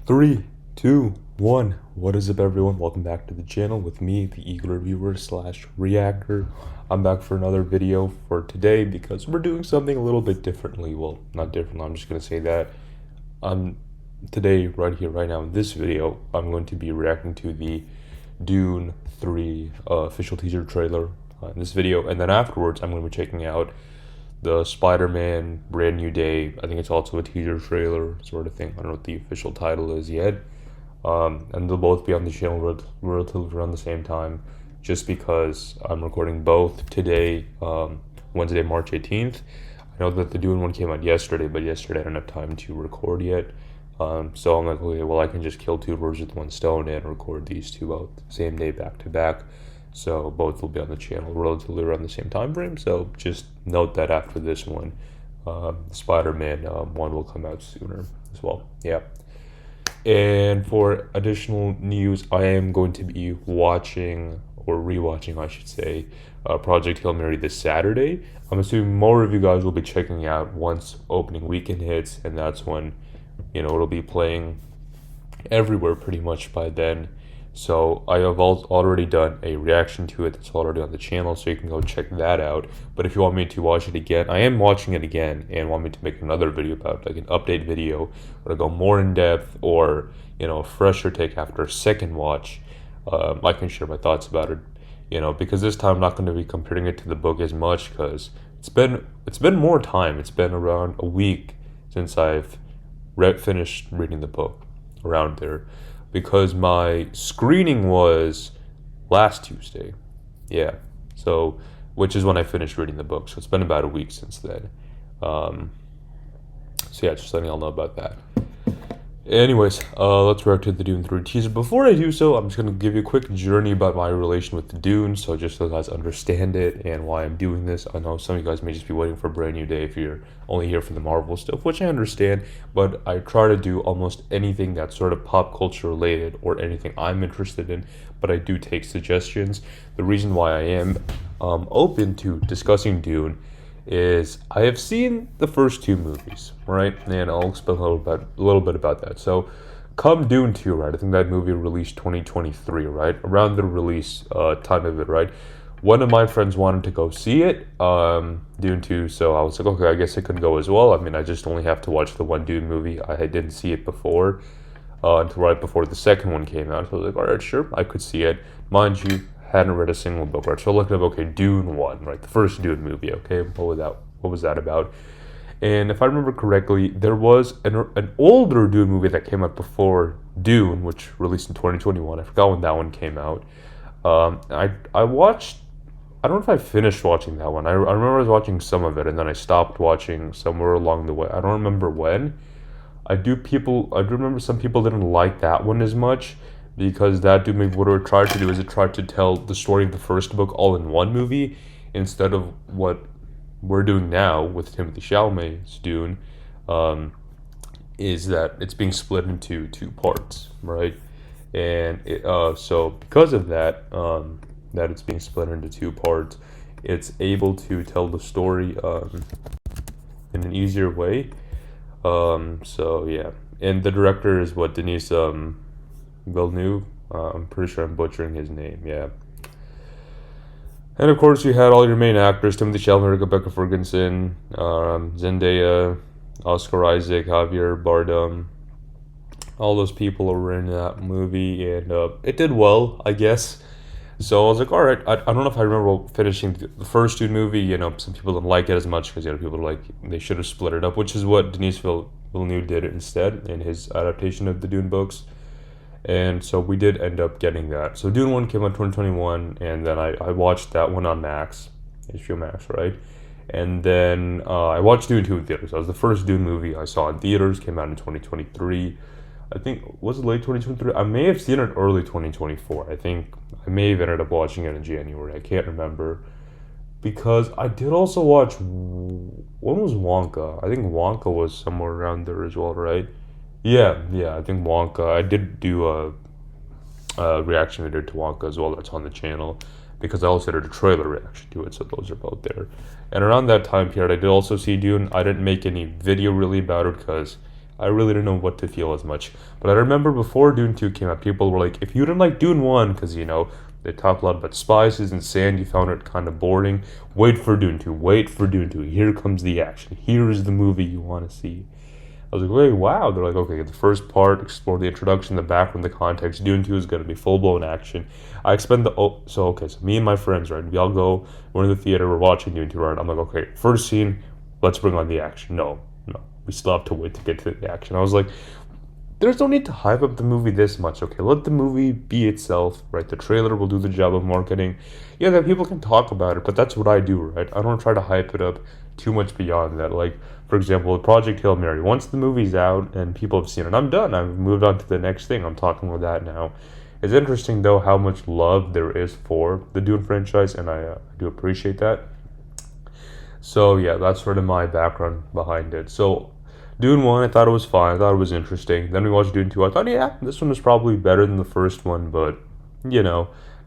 Three, two, one. What is up, everyone? Welcome back to the channel with me, the eagle reviewer slash reactor. I'm back for another video for today because we're doing something a little bit differently. Well, not different. I'm just gonna say that. Today, right here, right now, in this video, I'm going to be reacting to the Dune 3 official teaser trailer in this video, and then afterwards, I'm going to be checking out the Spider-Man Brand New Day. I think it's also a teaser trailer sort of thing. I don't know what the official title is yet. And they'll both be on the channel relatively around the same time, just because I'm recording both today, Wednesday, March 18th. I know that the Dune one came out yesterday, but yesterday I didn't have time to record yet. So I'm like, okay, well, I can just kill two birds with one stone and record these two out the same day back to back. So both will be on the channel relatively around the same time frame. So just note that after this one, the Spider-Man one will come out sooner as well. Yeah. And for additional news, I am going to be watching or rewatching, I should say, Project Hail Mary this Saturday. I'm assuming more of you guys will be checking out once opening weekend hits, and that's when, it'll be playing everywhere pretty much by then. So I have already done a reaction to it that's already on the channel, so you can go check that out. But if you want me to watch it again, I am watching it again, and want me to make another video about it, like an update video, where I go more in depth, or a fresher take after a second watch. I can share my thoughts about it, because this time I'm not going to be comparing it to the book as much, because it's been more time. It's been around a week since I've finished reading the book, around there, because my screening was last Tuesday. Yeah. So, which is when I finished reading the book. So it's been about a week since then. So yeah, just letting y'all know about that. Anyways, let's react to the Dune 3 teaser. Before I do so, I'm just going to give you a quick journey about my relation with the Dune, so just so you guys understand it and why I'm doing this. I know some of you guys may just be waiting for a Brand New Day if you're only here for the Marvel stuff, which I understand, but I try to do almost anything that's sort of pop culture related or anything I'm interested in, but I do take suggestions. The reason why I am open to discussing Dune is I have seen the first two movies, right? And I'll explain a little bit about that. So, come Dune 2, right? I think that movie released 2023, right? Around the release time of it, right? One of my friends wanted to go see it, Dune 2, so I was like, okay, I guess I could go as well. I mean, I just only have to watch the one Dune movie. I didn't see it before, until right before the second one came out. So I was like, all right, sure, I could see it. Mind you, hadn't read a single book, right? So I looked up, okay, Dune 1, right? The first Dune movie, okay? What was that about? And if I remember correctly, there was an older Dune movie that came out before Dune, which released in 2021. I forgot when that one came out. I watched, I don't know if I finished watching that one. I remember I was watching some of it, and then I stopped watching somewhere along the way. I don't remember when. I do remember some people didn't like that one as much, because that Dune movie, what it tried to do is it tried to tell the story of the first book all in one movie, instead of what we're doing now with Timothy Chalamet's Dune, is that it's being split into two parts, right? And so because of that, that it's being split into two parts, it's able to tell the story in an easier way. So yeah, and the director is what, Denis Villeneuve. I'm pretty sure I'm butchering his name. Yeah. And of course, you had all your main actors: Timothy Chalamet, Rebecca Ferguson, Zendaya, Oscar Isaac, Javier Bardem. All those people were in that movie, and it did well, I guess. So I was like, all right. I don't know if I remember finishing the first Dune movie. Some people didn't like it as much because people were like, they should have split it up, which is what Denis Villeneuve did instead in his adaptation of the Dune books. And so we did end up getting that. So Dune 1 came out 2021, and then I watched that one on Max, HBO Max, right? And then I watched Dune 2 in theaters. That was the first Dune movie I saw in theaters, came out in 2023. I think, was it late 2023? I may have seen it early 2024. I think I may have ended up watching it in January. I can't remember. Because I did also watch, when was Wonka? I think Wonka was somewhere around there as well, right? Yeah, I think Wonka. I did do a reaction video to Wonka as well. That's on the channel, because I also did a trailer reaction to it. So those are both there. And around that time period, I did also see Dune. I didn't make any video really about it because I really didn't know what to feel as much. But I remember before Dune 2 came out, people were like, if you didn't like Dune 1, because, they talk a lot about spices and sand, you found it kind of boring, wait for Dune 2, wait for Dune 2. Here comes the action. Here is the movie you want to see. I was like, wait, wow. They're like, okay, the first part, explore the introduction, the background, the context. Dune 2 is going to be full blown action. I expend so me and my friends, right? We all go, we're in the theater, we're watching Dune 2, right? I'm like, okay, first scene, let's bring on the action. No, no, we still have to wait to get to the action. I was like, there's no need to hype up the movie this much, okay? Let the movie be itself, right? The trailer will do the job of marketing. Yeah, that people can talk about it, but that's what I do, right? I don't try to hype it up too much beyond that. Like, for example, Project Hail Mary. Once the movie's out and people have seen it, I'm done. I've moved on to the next thing. I'm talking about that now. It's interesting, though, how much love there is for the Dune franchise, and I do appreciate that. So, yeah, that's sort of my background behind it. So, Dune 1, I thought it was fine. I thought it was interesting. Then we watched Dune 2. I thought, yeah, this one was probably better than the first one, but,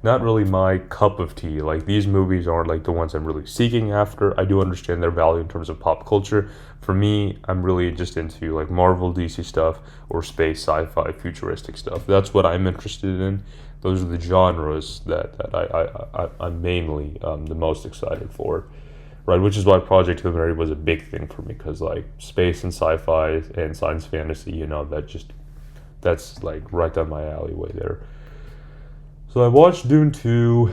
not really my cup of tea. Like, these movies aren't like the ones I'm really seeking after. I do understand their value in terms of pop culture. For me, I'm really just into like Marvel, DC stuff, or space, sci-fi, futuristic stuff. That's what I'm interested in. Those are the genres that I'm mainly the most excited for. Right, which is why Project Hail Mary was a big thing for me, because like space and sci-fi and science fantasy, that's like right down my alleyway there. So I watched Dune 2,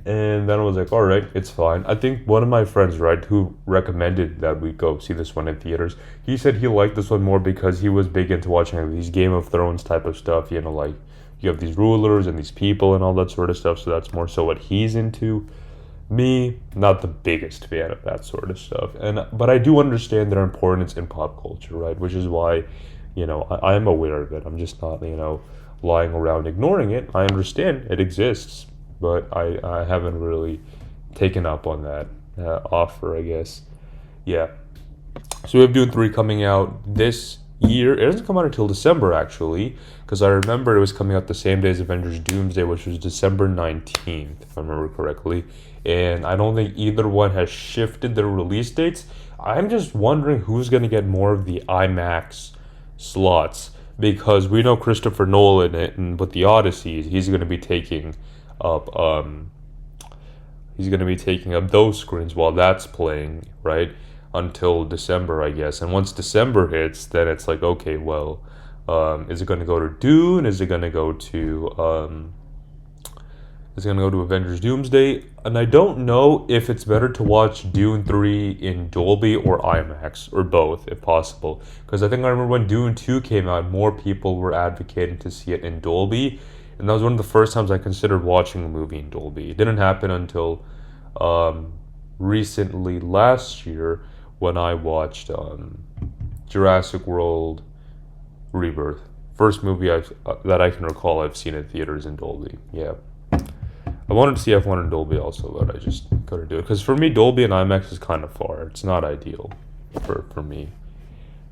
and then I was like, all right, it's fine. I think one of my friends, right, who recommended that we go see this one in theaters, he said he liked this one more because he was big into watching like, these Game of Thrones type of stuff, like you have these rulers and these people and all that sort of stuff, so that's more so what he's into. Me, not the biggest fan of that sort of stuff, but I do understand their importance in pop culture, right? Which is why, I am aware of it. I'm just not, lying around ignoring it. I understand it exists, but I haven't really taken up on that offer, I guess. Yeah. So we have Dune 3 coming out this year. It doesn't come out until December, actually, because I remember it was coming out the same day as Avengers Doomsday, which was December 19th, if I remember correctly. And I don't think either one has shifted their release dates. I'm just wondering who's going to get more of the IMAX slots, because we know Christopher Nolan and with the Odyssey, he's going to be taking up those screens while that's playing, right? Until December, I guess. And once December hits, then it's like, okay, well, is it going to go to Dune? Is it going to go to Avengers Doomsday? And I don't know if it's better to watch Dune 3 in Dolby or IMAX, or both, if possible. Because I think I remember when Dune 2 came out, more people were advocating to see it in Dolby. And that was one of the first times I considered watching a movie in Dolby. It didn't happen until recently last year when I watched Jurassic World Rebirth. First movie that I can recall I've seen in theaters in Dolby. Yeah. I wanted to see F1 in Dolby also, but I just couldn't do it. Because for me, Dolby and IMAX is kind of far. It's not ideal for me.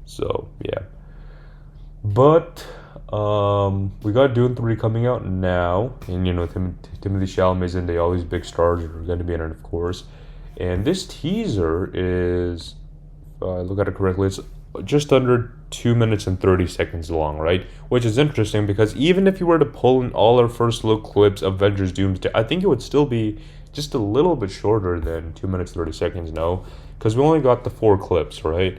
So, yeah. But we got Dune 3 coming out now. And, Timothy Chalamet's in there. All these big stars are going to be in it, of course. And this teaser is, if I look at it correctly, it's just under 2 minutes and 30 seconds long, right? Which is interesting because even if you were to pull in all our first look clips of Avengers Doomsday, I think it would still be just a little bit shorter than 2 minutes 30 seconds, no? Because we only got the 4 clips, right?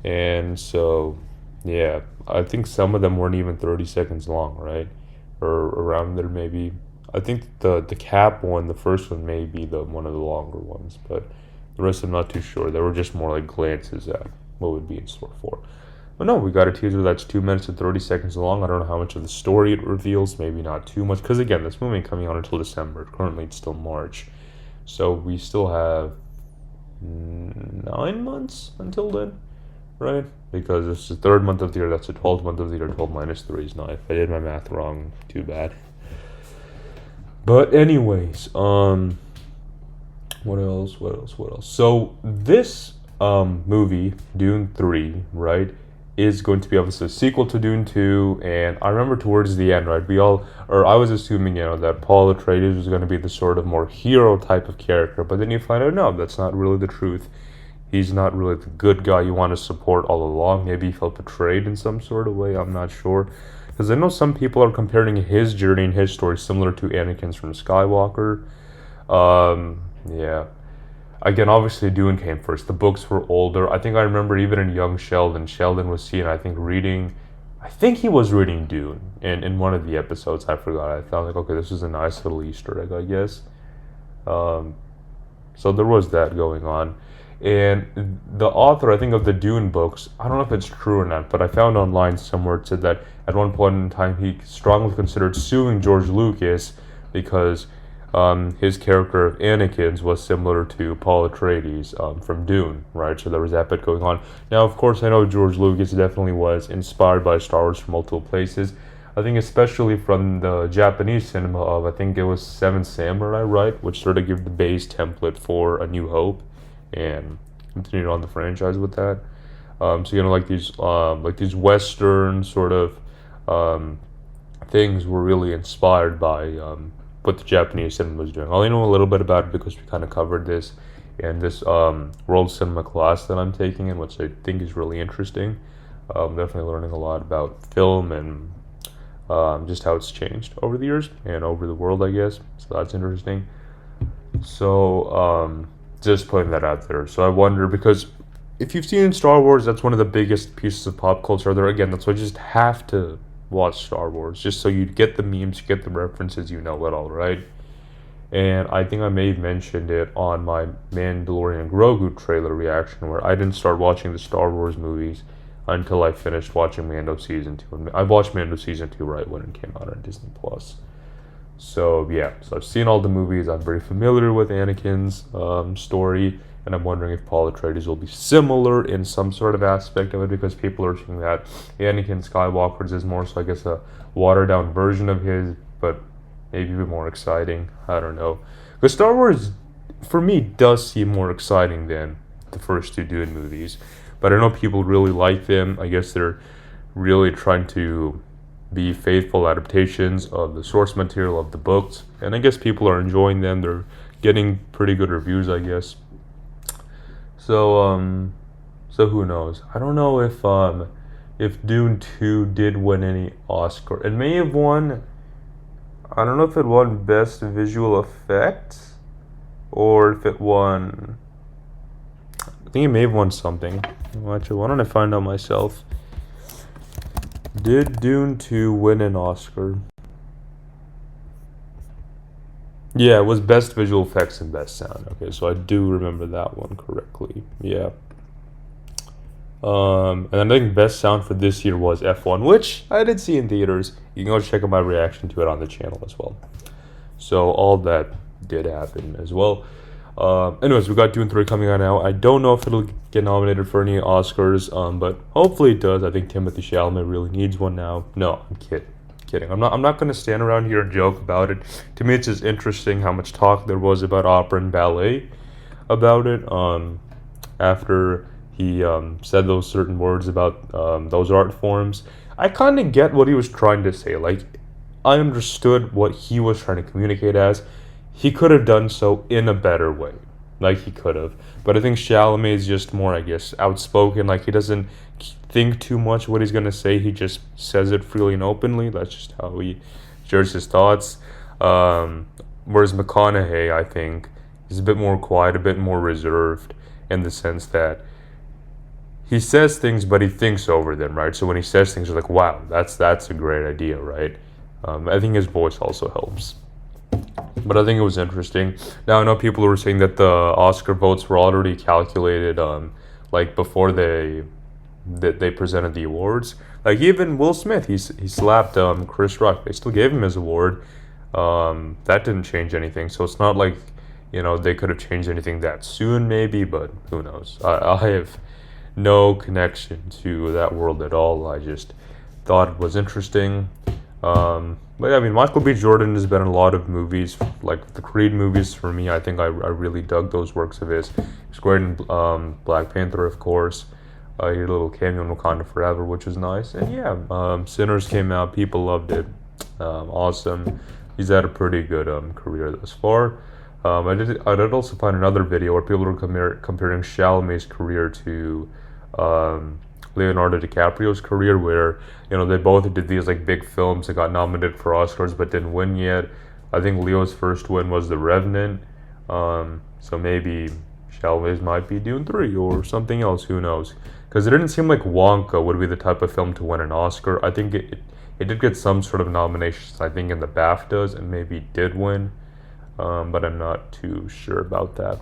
And so, yeah, I think some of them weren't even 30 seconds long, right? Or around there maybe. I think the cap one, the first one, may be one of the longer ones, but the rest I'm not too sure. They were just more like glances at what would be in store for. But no, we got a teaser that's 2 minutes and 30 seconds long. I don't know how much of the story it reveals. Maybe not too much. Because again, this movie ain't coming out until December. Currently, it's still March. So we still have 9 months until then, right? Because it's the 3rd month of the year. That's the 12th month of the year. 12 minus 3 is 9. If I did my math wrong, too bad. But anyways, what else? So this movie, Dune 3, right, is going to be obviously a sequel to Dune 2, and I remember towards the end, right, I was assuming, that Paul Atreides was going to be the sort of more hero type of character, but then you find out, no, that's not really the truth. he's not really the good guy you want to support all along. Maybe he felt betrayed in some sort of way. I'm not sure. Because I know some people are comparing his journey and his story similar to Anakin's from Skywalker. Yeah. Again, obviously Dune came first. The books were older. I think I remember even in young Sheldon, Sheldon was seen, I think, reading, I think he was reading Dune in one of the episodes. I forgot. I thought, like, okay, this is a nice little Easter egg, I guess. Um, so there was that going on. And the author, I think, of the Dune books, I don't know if it's true or not, but I found online somewhere it said that at one point in time he strongly considered suing George Lucas because his character of Anakin's was similar to Paul Atreides from Dune, right? So there was that bit going on. Now, of course, I know George Lucas definitely was inspired by Star Wars from multiple places. I think especially from the Japanese cinema of, I think it was Seven Samurai, right? Which sort of gave the base template for A New Hope and continued on the franchise with that. So like these Western sort of things were really inspired by what the Japanese cinema was doing. I only know a little bit about it because we kind of covered this in this world cinema class that I'm taking, in which I think is really interesting. Definitely learning a lot about film and just how it's changed over the years and over the world, I guess. So that's interesting. So just putting that out there. So I wonder, because if you've seen Star Wars, that's one of the biggest pieces of pop culture there. Again, that's why you just have to watch Star Wars, just so you get the memes, you get the references, you know it all, right? And I think I may have mentioned it on my Mandalorian Grogu trailer reaction, where I didn't start watching the Star Wars movies until I finished watching Mando Season 2. And I watched Mando Season 2 right when it came out on Disney+. So, yeah. So I've seen all the movies. I'm very familiar with Anakin's story. And I'm wondering if Paul Atreides will be similar in some sort of aspect of it, because people are saying that Anakin Skywalker's is more so, I guess, a watered-down version of his, but maybe a bit more exciting. I don't know. Because Star Wars, for me, does seem more exciting than the first two Dune movies. But I know people really like them. I guess they're really trying to be faithful adaptations of the source material of the books. And I guess people are enjoying them. They're getting pretty good reviews, I guess. So, so who knows? I don't know if Dune 2 did win any Oscar. It may have won. I don't know if it won Best Visual Effects or if it won. I think it may have won something. Actually, why don't I find out myself? Did Dune 2 win an Oscar? Yeah, it was Best Visual Effects and Best Sound. Okay, so I do remember that one correctly. Yeah. And I think Best Sound for this year was F1, which I did see in theaters. You can go check out my reaction to it on the channel as well. So all that did happen as well. Anyways, we got Dune 3 coming out now. I don't know if it'll get nominated for any Oscars, but hopefully it does. I think Timothée Chalamet really needs one now. No, I'm kidding. I'm not gonna stand around here and joke about it. To me, it's just interesting how much talk there was about opera and ballet about it. After he said those certain words about those art forms, I kind of get what he was trying to say. Like, I understood what he was trying to communicate as. He could have done so in a better way. Like, he could have. But I think Chalamet is just more, I guess, outspoken. Like, he doesn't think too much what he's going to say. He just says it freely and openly. That's just how he shares his thoughts. Whereas McConaughey, I think, is a bit more quiet, a bit more reserved, in the sense that he says things, but he thinks over them, right? So when he says things, you're like, wow, that's a great idea, right? I think his voice also helps. But I think it was interesting. Now, I know people were saying that the Oscar votes were already calculated, like before they presented the awards. Like, even Will Smith, he slapped Chris Rock. They still gave him his award. That didn't change anything. So it's not like, they could have changed anything that soon, maybe. But who knows? I have no connection to that world at all. I just thought it was interesting. But yeah, I mean, Michael B. Jordan has been in a lot of movies, like the Creed movies. For me, I think I really dug those works of his. He's great in Black Panther, of course. He had a little cameo in Wakanda Forever, which was nice. And yeah, Sinners came out. People loved it. Awesome. He's had a pretty good career thus far. I did also find another video where people were comparing Chalamet's career to Leonardo DiCaprio's career, where they both did these like big films that got nominated for Oscars but didn't win yet. I think Leo's first win was The Revenant, so maybe Chalamet's might be Dune 3 or something else. Who knows? Because it didn't seem like Wonka would be the type of film to win an Oscar. I think it did get some sort of nominations. I think in the BAFTAs and maybe did win. But I'm not too sure about that.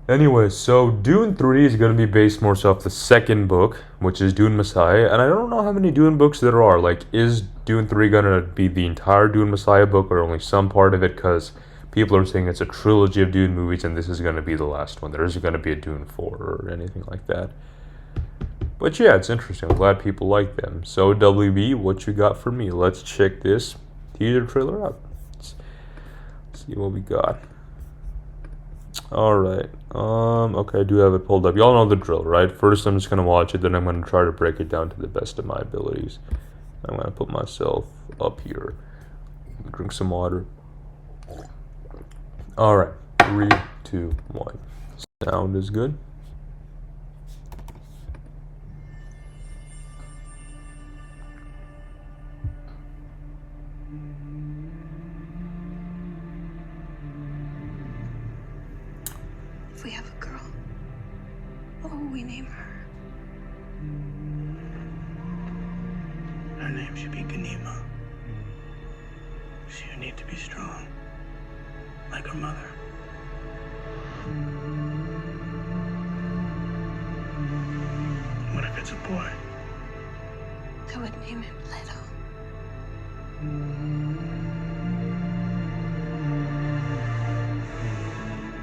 Anyway, so Dune 3 is going to be based more so off the second book, which is Dune Messiah, and I don't know how many Dune books there are. Like, is Dune 3 going to be the entire Dune Messiah book or only some part of it? Because people are saying it's a trilogy of Dune movies and this is going to be the last one. There isn't going to be a Dune 4 or anything like that. But yeah, it's interesting. I'm glad people like them. So, WB, what you got for me? Let's check this teaser trailer out. See what we got. Alright. Okay, I do have it pulled up. Y'all know the drill, right? First I'm just gonna watch it, then I'm gonna try to break it down to the best of my abilities. I'm gonna put myself up here. Drink some water. Alright. 3, 2, 1. Sound is good. If we have a girl, what will we name her? Her name should be Ganima. She'll need to be strong, like her mother. What if it's a boy? I would name him Leto.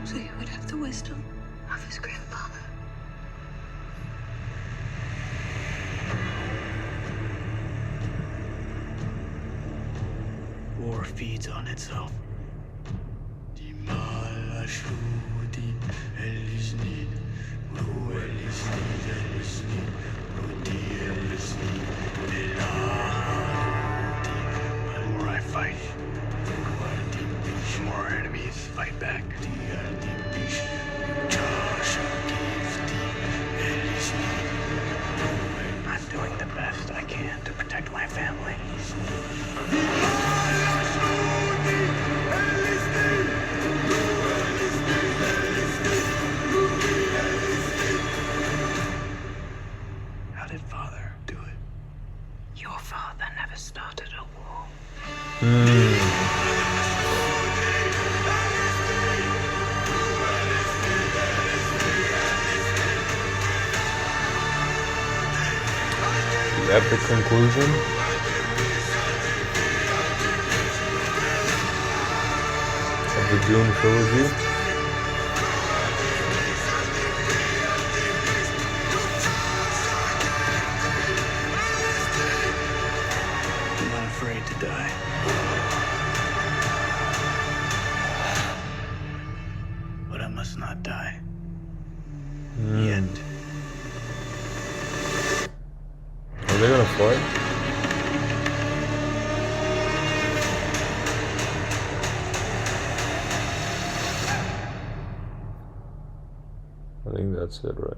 So he would have the wisdom of his grandfather. War feeds on itself. The more I fight, the more our enemies fight back. I'm doing the best I can to protect my family. How did Father do it? Your father never started a war. The epic conclusion. Of the Dune trilogy. I'm not afraid to die. But I must not die. Yet. Are they gonna fight? I think that's it, right?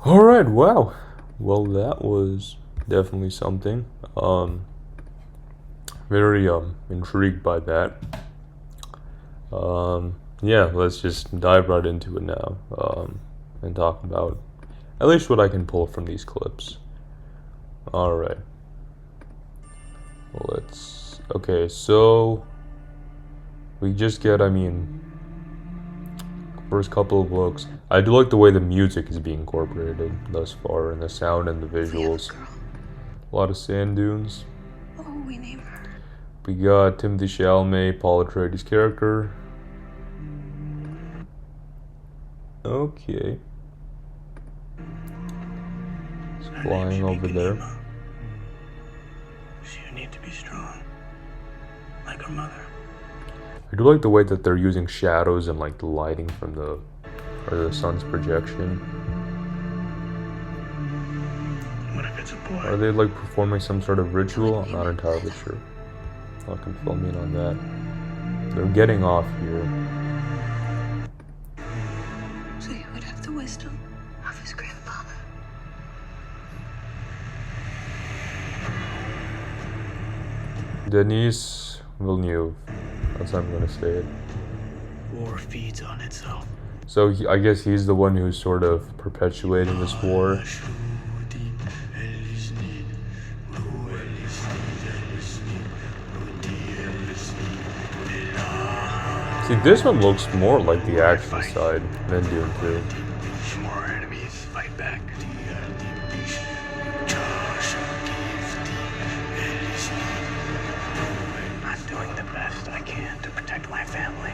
Alright, wow. Well, that was definitely something. Very intrigued by that. Yeah, let's just dive right into it now. And talk about at least what I can pull from these clips. Alright. Okay, so we just get, first couple of looks. I do like the way the music is being incorporated thus far, and the sound and the visuals. A lot of sand dunes. What will we name her? We got Timothée Chalamet, Paul Atreides' character. Okay. It's flying over there. She'll need to be strong, like her mother. I do like the way that they're using shadows and like the lighting from the sun's projection. What if it's a boy? Are they like performing some sort of ritual? I'm not entirely sure. I can fill me in on that. They're getting off here. So he would have the wisdom of his grandfather. Denis Villeneuve. That's how I'm gonna say it. War feeds on itself. So I guess he's the one who's sort of perpetuating this war. See, this one looks more like the action side than Dune 2. More enemies fight back. I'm doing the best I can to protect my family.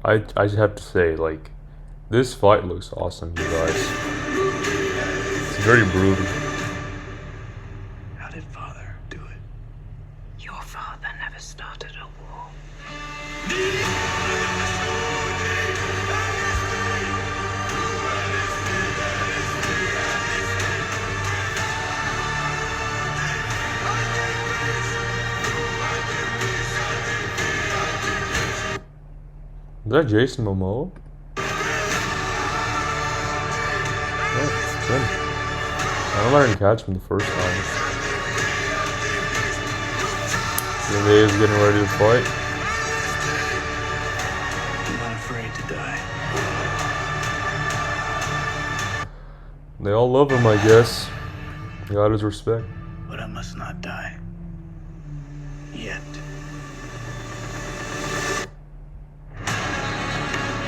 I just have to say, like, this fight looks awesome, you guys. It's very brutal. How did father do it? Your father never started a war. Is that Jason Momoa? Oh, it's him. I don't learn to catch him the first time. Zendaya is getting ready to fight. I'm not afraid to die. They all love him, I guess. He got his respect. But I must not die. Yet.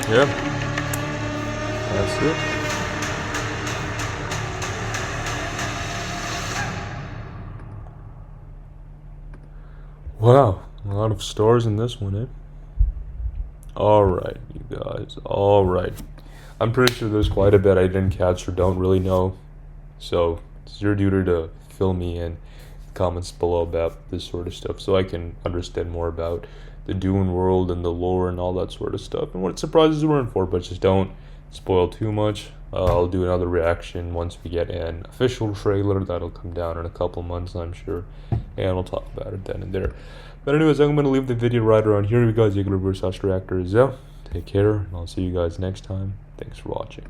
Yeah. That's it. Wow. A lot of stars in this one, eh? Alright, you guys. Alright. I'm pretty sure there's quite a bit I didn't catch or don't really know. So, it's your duty to fill me in comments below about this sort of stuff so I can understand more about the Dune world and the lore and all that sort of stuff and what surprises we're in for, but just don't spoil too much. I'll do another reaction once we get an official trailer that'll come down in a couple months, I'm sure, and we'll talk about it then and there. But anyways, I'm going to leave the video right around here. You guys, Reactor is out. Take care, and I'll see you guys next time. Thanks for watching.